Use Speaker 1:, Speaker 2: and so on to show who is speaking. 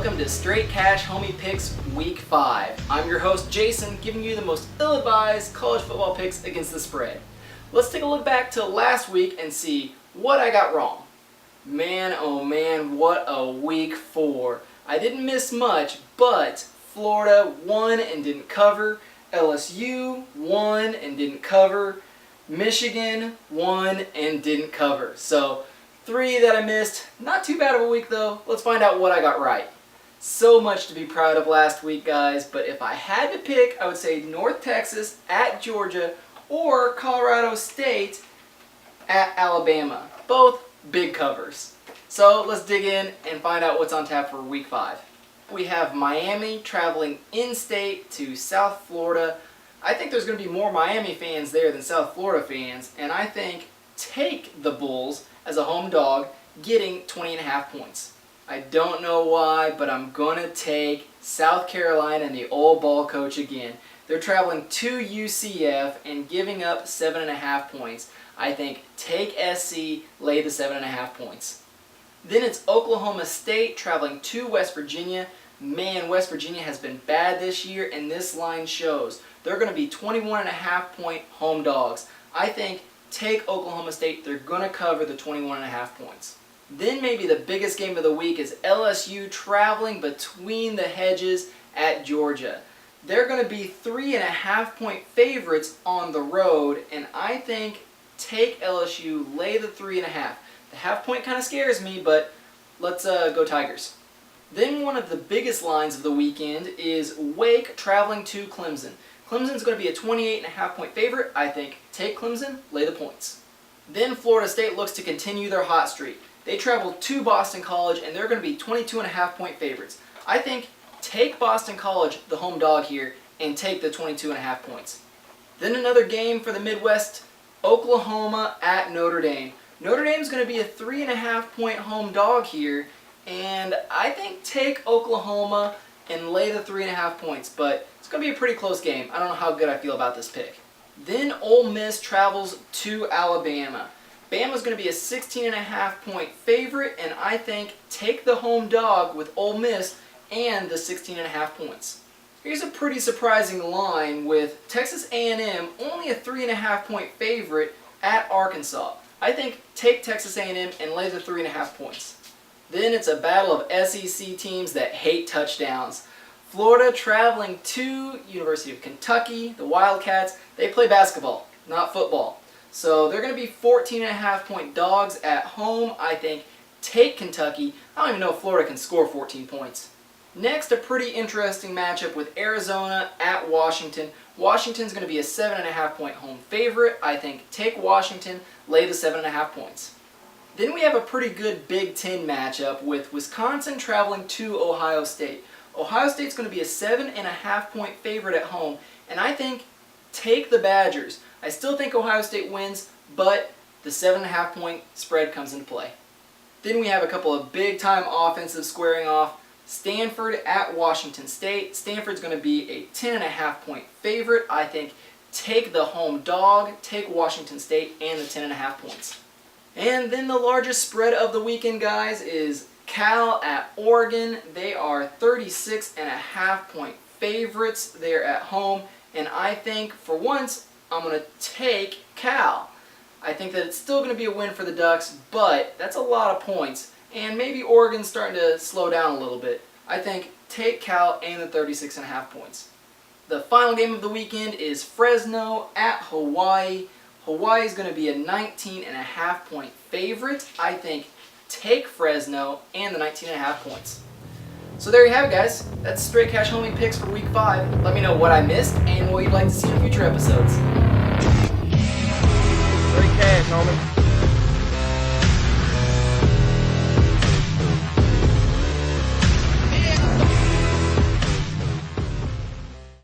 Speaker 1: welcome to Straight Cash Homey Picks Week 5. I'm your host Jason, giving you the most ill-advised college football picks against the spread. Let's take a look back to last week and see what I got wrong. Man, oh man, what a week 4. I didn't miss much, but Florida won and didn't cover, LSU won and didn't cover, Michigan won and didn't cover. So 3 that I missed. Not too bad of a week though. Let's find out what I got right. So much to be proud of last week, guys, but if I had to pick, I would say North Texas at Georgia or Colorado State at Alabama. Both big covers. So let's dig in and find out what's on tap for week 5. We have Miami traveling in-state to South Florida. I think there's going to be more Miami fans there than South Florida fans, and I think take the Bulls as a home dog, getting 20.5 points. I don't know why, but I'm going to take South Carolina and the old ball coach again. They're traveling to UCF and giving up 7.5 points. I think take SC, lay the 7.5 points. Then it's Oklahoma State traveling to West Virginia. Man, West Virginia has been bad this year, and this line shows. They're going to be 21.5 point home dogs. I think take Oklahoma State. They're going to cover the 21.5 points. Then maybe the biggest game of the week is LSU traveling between the hedges at Georgia. They're going to be 3.5 point favorites on the road, and I think take LSU, lay the 3.5. The half point kind of scares me, but let's go Tigers. Then one of the biggest lines of the weekend is Wake traveling to Clemson. Clemson's going to be a 28.5 point favorite. I think take Clemson, lay the points. Then Florida State looks to continue their hot streak. They travel to Boston College, and they're going to be 22.5 point favorites. I think take Boston College, the home dog here, and take the 22.5 points. Then another game for the Midwest, Oklahoma at Notre Dame. Notre Dame's going to be a 3.5 point home dog here, and I think take Oklahoma and lay the 3.5 points, but it's going to be a pretty close game. I don't know how good I feel about this pick. Then Ole Miss travels to Alabama. Bama's going to be a 16.5 point favorite, and I think take the home dog with Ole Miss and the 16.5 points. Here's a pretty surprising line with Texas A&M only a 3.5 point favorite at Arkansas. I think take Texas A&M and lay the 3.5 points. Then it's a battle of SEC teams that hate touchdowns. Florida traveling to University of Kentucky, the Wildcats. They play basketball, not football. So they're going to be 14.5 point dogs at home. I think take Kentucky. I don't even know if Florida can score 14 points. Next, a pretty interesting matchup with Arizona at Washington. Washington's going to be a 7.5 point home favorite. I think take Washington, lay the 7.5 points. Then we have a pretty good Big Ten matchup with Wisconsin traveling to Ohio State. Ohio State's going to be a 7.5 point favorite at home, and I think take the Badgers. I still think Ohio State wins, but the 7.5 point spread comes into play. Then we have a couple of big-time offensive squaring off. Stanford at Washington State. Stanford's going to be a 10.5 point favorite. I think take the home dog, take Washington State, and the 10.5 points. And then the largest spread of the weekend, guys, is Cal at Oregon. They are 36.5 point favorites. They're at home, and I think for once I'm going to take Cal. I think that it's still going to be a win for the Ducks, but that's a lot of points, and maybe Oregon's starting to slow down a little bit. I think take Cal and the 36.5 points. The final game of the weekend is Fresno at Hawaii. Hawaii is going to be a 19.5 point favorite. I think take Fresno and the 19.5 points. So there you have it, guys. That's Straight Cash Homey Picks for Week 5. Let me know what I missed and what you'd like to see in future episodes.